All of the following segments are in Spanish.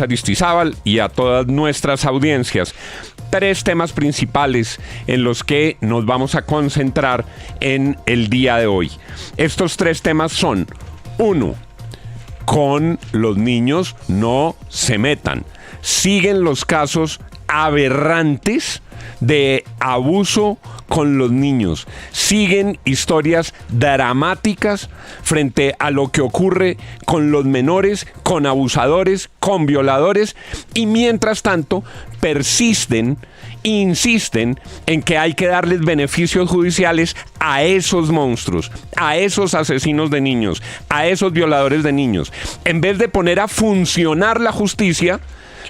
Aristizábal y a todas nuestras audiencias. 3 temas principales en los que nos vamos a concentrar en el día de hoy. Estos 3 temas son: 1. Con los niños no se metan. Siguen los casos aberrantes de abuso con los niños. Siguen historias dramáticas frente a lo que ocurre con los menores, con abusadores, con violadores, y mientras tanto persisten, insisten en que hay que darles beneficios judiciales a esos monstruos, a esos asesinos de niños, a esos violadores de niños. En vez de poner a funcionar la justicia,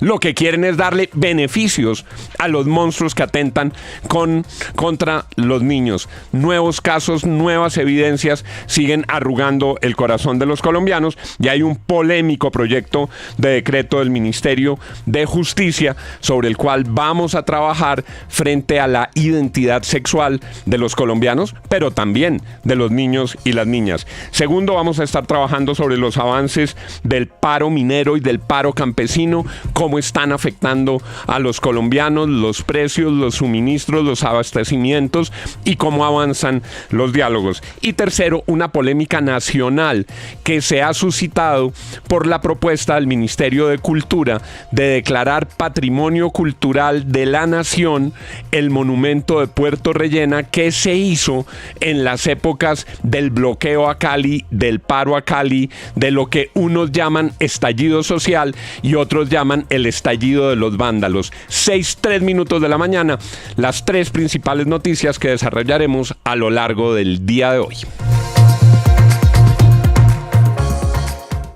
lo que quieren es darle beneficios a los monstruos que atentan contra los niños. Nuevos casos, nuevas evidencias siguen arrugando el corazón de los colombianos, y hay un polémico proyecto de decreto del Ministerio de Justicia sobre el cual vamos a trabajar frente a la identidad sexual de los colombianos, pero también de los niños y las niñas. Segundo, vamos a estar trabajando sobre los avances del paro minero y del paro campesino, cómo están afectando a los colombianos, los precios, los suministros, los abastecimientos y cómo avanzan los diálogos. Y tercero, una polémica nacional que se ha suscitado por la propuesta del Ministerio de Cultura de declarar Patrimonio Cultural de la Nación el monumento de Puerto Rellena, que se hizo en las épocas del bloqueo a Cali, del paro a Cali, de lo que unos llaman estallido social y otros llaman el estallido de los vándalos. 6:03 de la mañana, las 3 principales noticias que desarrollaremos a lo largo del día de hoy.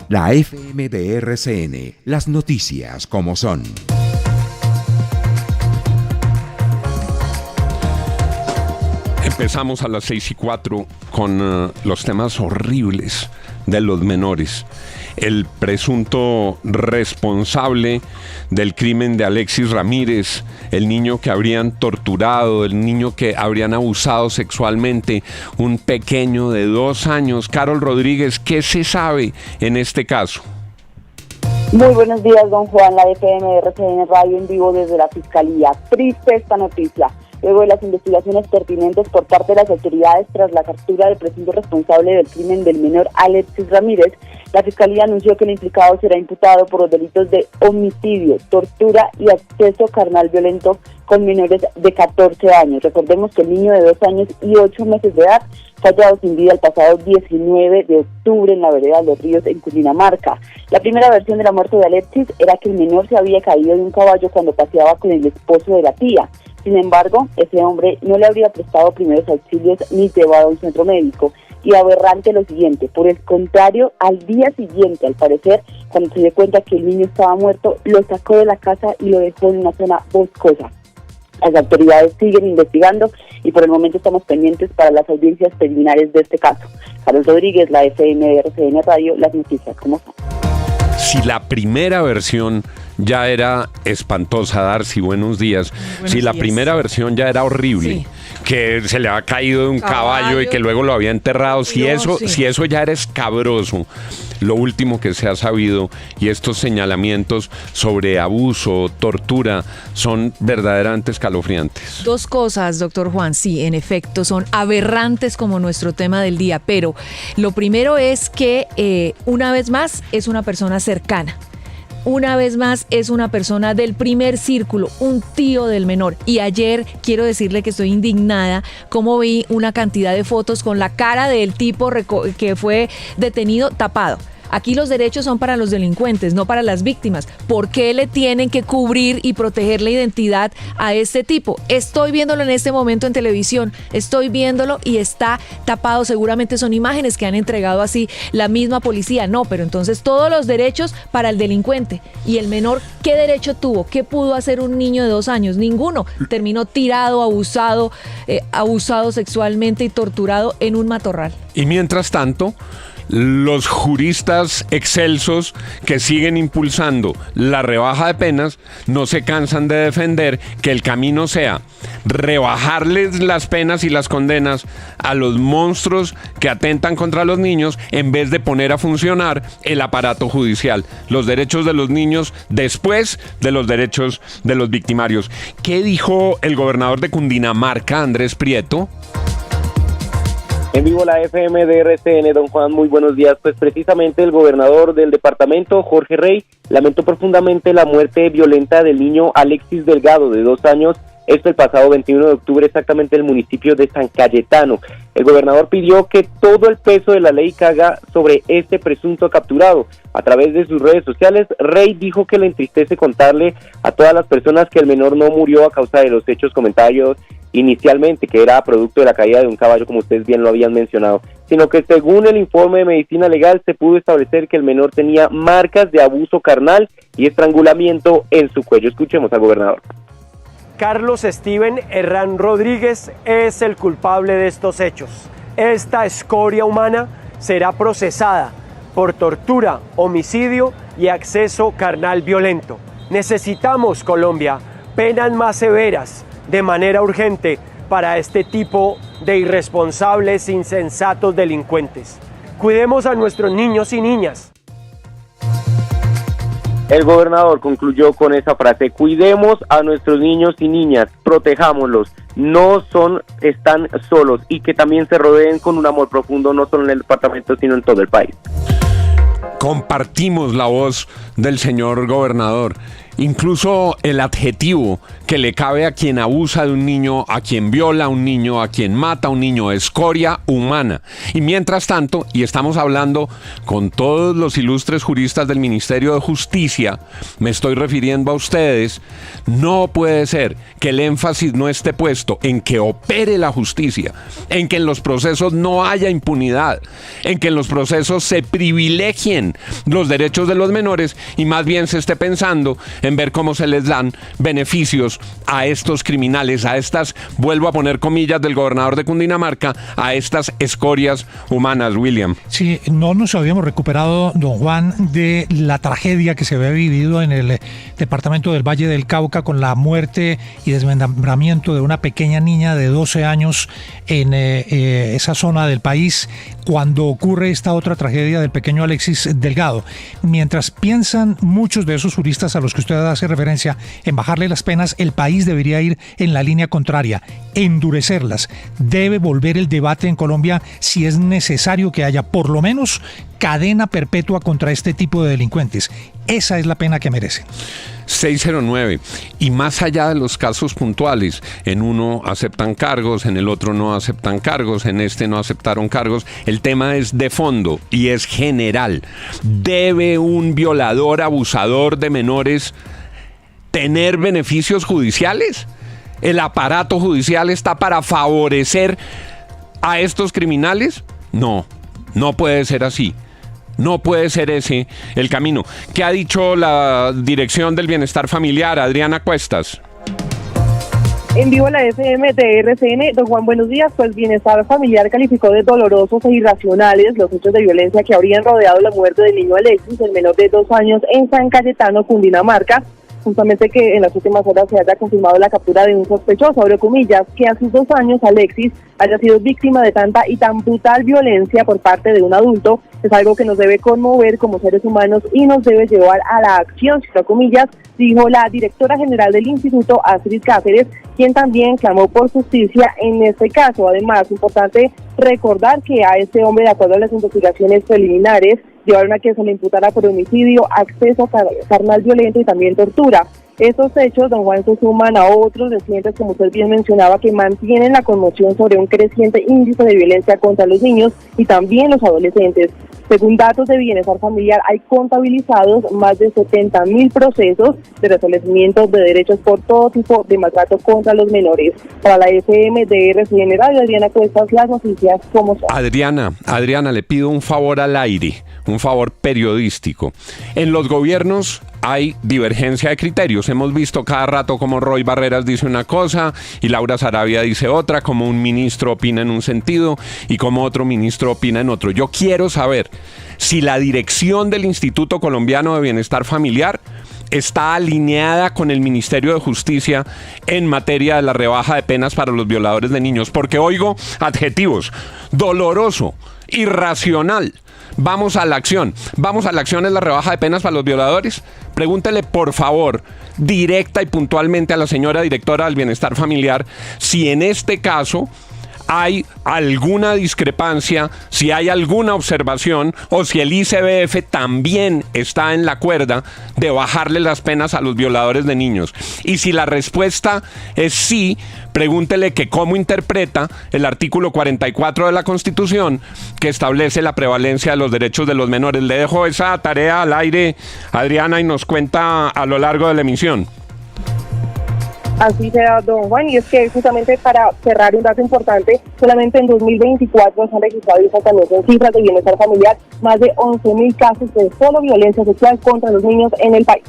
La FM de RCN, las noticias como son. Empezamos a las 6:04 con los temas horribles de los menores. El presunto responsable del crimen de Alexis Ramírez, el niño que habrían torturado, el niño que habrían abusado sexualmente, un pequeño de 2 años. Carol Rodríguez, ¿qué se sabe en este caso? Muy buenos días, don Juan. La FM de RCN Radio en vivo desde la Fiscalía. Triste esta noticia. Luego de las investigaciones pertinentes por parte de las autoridades tras la captura del presunto responsable del crimen del menor Alexis Ramírez, la Fiscalía anunció que el implicado será imputado por los delitos de homicidio, tortura y acceso carnal violento con menores de 14 años. Recordemos que el niño de 2 años y 8 meses de edad fue hallado sin vida el pasado 19 de octubre en la vereda de Los Ríos, en Cundinamarca. La primera versión de la muerte de Alexis era que el menor se había caído de un caballo cuando paseaba con el esposo de la tía. Sin embargo, ese hombre no le habría prestado primeros auxilios ni llevado a un centro médico. Y aberrante lo siguiente, por el contrario, al día siguiente, al parecer, cuando se dio cuenta que el niño estaba muerto, lo sacó de la casa y lo dejó en una zona boscosa. Las autoridades siguen investigando y por el momento estamos pendientes para las audiencias preliminares de este caso. Carlos Rodríguez, la FM de RCN Radio, las noticias como son. Si la primera versión ya era espantosa, Darcy, buenos días. Si la primera versión ya era horrible, sí, que se le había caído de un caballo y que luego lo había enterrado, si eso ya era escabroso, lo último que se ha sabido y estos señalamientos sobre abuso, tortura, son verdaderamente escalofriantes. 2 cosas, doctor Juan. Sí, en efecto, son aberrantes como nuestro tema del día, pero lo primero es que una vez más es una persona cercana. Una vez más es una persona del primer círculo, un tío del menor. Y ayer quiero decirle que estoy indignada como vi una cantidad de fotos con la cara del tipo que fue detenido tapado. Aquí los derechos son para los delincuentes, no para las víctimas. ¿Por qué le tienen que cubrir y proteger la identidad a este tipo? Estoy viéndolo en este momento en televisión, estoy viéndolo y está tapado. Seguramente son imágenes que han entregado así la misma policía. No, pero entonces todos los derechos para el delincuente. ¿Y el menor qué derecho tuvo? ¿Qué pudo hacer un niño de 2 años? Ninguno. Terminó tirado, abusado sexualmente y torturado en un matorral. Y mientras tanto, los juristas excelsos que siguen impulsando la rebaja de penas no se cansan de defender que el camino sea rebajarles las penas y las condenas a los monstruos que atentan contra los niños en vez de poner a funcionar el aparato judicial, los derechos de los niños después de los derechos de los victimarios. ¿Qué dijo el gobernador de Cundinamarca, Andrés Prieto? En vivo la FM de RCN, don Juan, muy buenos días. Pues precisamente el gobernador del departamento, Jorge Rey, lamentó profundamente la muerte violenta del niño Alexis Delgado, de 2 años, esto el pasado 21 de octubre, exactamente en el municipio de San Cayetano. El gobernador pidió que todo el peso de la ley caiga sobre este presunto capturado. A través de sus redes sociales, Rey dijo que le entristece contarle a todas las personas que el menor no murió a causa de los hechos comentarios inicialmente, que era producto de la caída de un caballo, como ustedes bien lo habían mencionado, sino que según el informe de medicina legal se pudo establecer que el menor tenía marcas de abuso carnal y estrangulamiento en su cuello. Escuchemos al gobernador. Carlos Steven Herrán Rodríguez es el culpable de estos hechos. Esta escoria humana será procesada por tortura, homicidio y acceso carnal violento. Necesitamos, Colombia, penas más severas de manera urgente para este tipo de irresponsables, insensatos delincuentes. Cuidemos a nuestros niños y niñas. El gobernador concluyó con esa frase: cuidemos a nuestros niños y niñas, protejámoslos, están solos, y que también se rodeen con un amor profundo, no solo en el departamento, sino en todo el país. Compartimos la voz del señor gobernador. Incluso el adjetivo que le cabe a quien abusa de un niño, a quien viola a un niño, a quien mata a un niño, escoria humana. Y mientras tanto, y estamos hablando con todos los ilustres juristas del Ministerio de Justicia, me estoy refiriendo a ustedes, no puede ser que el énfasis no esté puesto en que opere la justicia, en que en los procesos no haya impunidad, en que en los procesos se privilegien los derechos de los menores y más bien se esté pensando en ver cómo se les dan beneficios a estos criminales, a estas, vuelvo a poner comillas del gobernador de Cundinamarca, a estas escorias humanas, William. Sí, no nos habíamos recuperado, don Juan, de la tragedia que se había vivido en el departamento del Valle del Cauca con la muerte y desmembramiento de una pequeña niña de 12 años en esa zona del país, cuando ocurre esta otra tragedia del pequeño Alexis Delgado. Mientras piensan muchos de esos juristas a los que usted hace referencia en bajarle las penas, el país debería ir en la línea contraria, endurecerlas. Debe volver el debate en Colombia si es necesario que haya por lo menos cadena perpetua contra este tipo de delincuentes. Esa es la pena que merecen. 609. Y más allá de los casos puntuales, en uno aceptan cargos, en el otro no aceptan cargos, en este no aceptaron cargos, el tema es de fondo y es general. ¿Debe un violador, abusador de menores tener beneficios judiciales? ¿El aparato judicial está para favorecer a estos criminales? No, no puede ser así. No puede ser ese el camino. ¿Qué ha dicho la Dirección del Bienestar Familiar, Adriana Cuestas? En vivo la FM de RCN, don Juan, buenos días. Pues Bienestar Familiar calificó de dolorosos e irracionales los hechos de violencia que habrían rodeado la muerte del niño Alexis, el menor de 2 años, en San Cayetano, Cundinamarca. Justamente que en las últimas horas se haya confirmado la captura de un sospechoso, abre comillas, que a sus 2 años Alexis haya sido víctima de tanta y tan brutal violencia por parte de un adulto, es algo que nos debe conmover como seres humanos y nos debe llevar a la acción, cierro comillas, dijo la directora general del instituto, Astrid Cáceres, quien también clamó por justicia en este caso. Además, importante recordar que a este hombre, de acuerdo a las investigaciones preliminares, llevaron a que se le imputara por homicidio, acceso carnal violento y también tortura. Estos hechos, don Juan, se suman a otros recientes, como usted bien mencionaba, que mantienen la conmoción sobre un creciente índice de violencia contra los niños y también los adolescentes. Según datos de Bienestar Familiar, hay contabilizados más de 70.000 procesos de restablecimiento de derechos por todo tipo de maltrato contra los menores. Para la FM de RCN Radio, Adriana Cuestas, las noticias como son. Adriana, le pido un favor al aire, un favor periodístico. En los gobiernos hay divergencia de criterios. Hemos visto cada rato como Roy Barreras dice una cosa y Laura Sarabia dice otra, como un ministro opina en un sentido y como otro ministro opina en otro. Yo quiero saber si la dirección del Instituto Colombiano de Bienestar Familiar está alineada con el Ministerio de Justicia en materia de la rebaja de penas para los violadores de niños, porque oigo adjetivos: doloroso, irracional. Vamos a la acción. Vamos a la acción en la rebaja de penas para los violadores. Pregúntele, por favor, directa y puntualmente a la señora directora del Bienestar Familiar si en este caso hay alguna discrepancia, si hay alguna observación o si el ICBF también está en la cuerda de bajarle las penas a los violadores de niños. Y si la respuesta es sí, pregúntele que cómo interpreta el artículo 44 de la Constitución que establece la prevalencia de los derechos de los menores. Le dejo esa tarea al aire, Adriana, y nos cuenta a lo largo de la emisión. Así sea, don Juan, y es que justamente para cerrar un dato importante, solamente en 2024 se han registrado, y también en cifras de bienestar familiar, más de 11.000 casos de solo violencia sexual contra los niños en el país.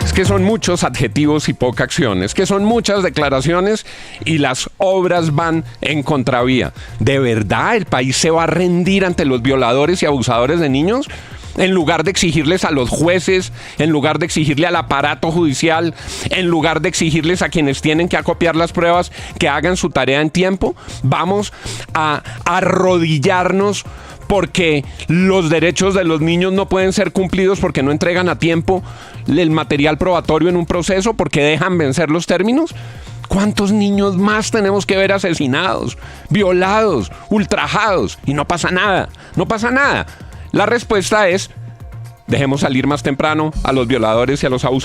Es que son muchos adjetivos y poca acción, es que son muchas declaraciones y las obras van en contravía. ¿De verdad el país se va a rendir ante los violadores y abusadores de niños? En lugar de exigirles a los jueces, en lugar de exigirle al aparato judicial, en lugar de exigirles a quienes tienen que acopiar las pruebas que hagan su tarea en tiempo, vamos a arrodillarnos porque los derechos de los niños no pueden ser cumplidos porque no entregan a tiempo el material probatorio en un proceso, porque dejan vencer los términos. ¿Cuántos niños más tenemos que ver asesinados, violados, ultrajados? Y no pasa nada, no pasa nada. La respuesta es: dejemos salir más temprano a los violadores y a los abusadores.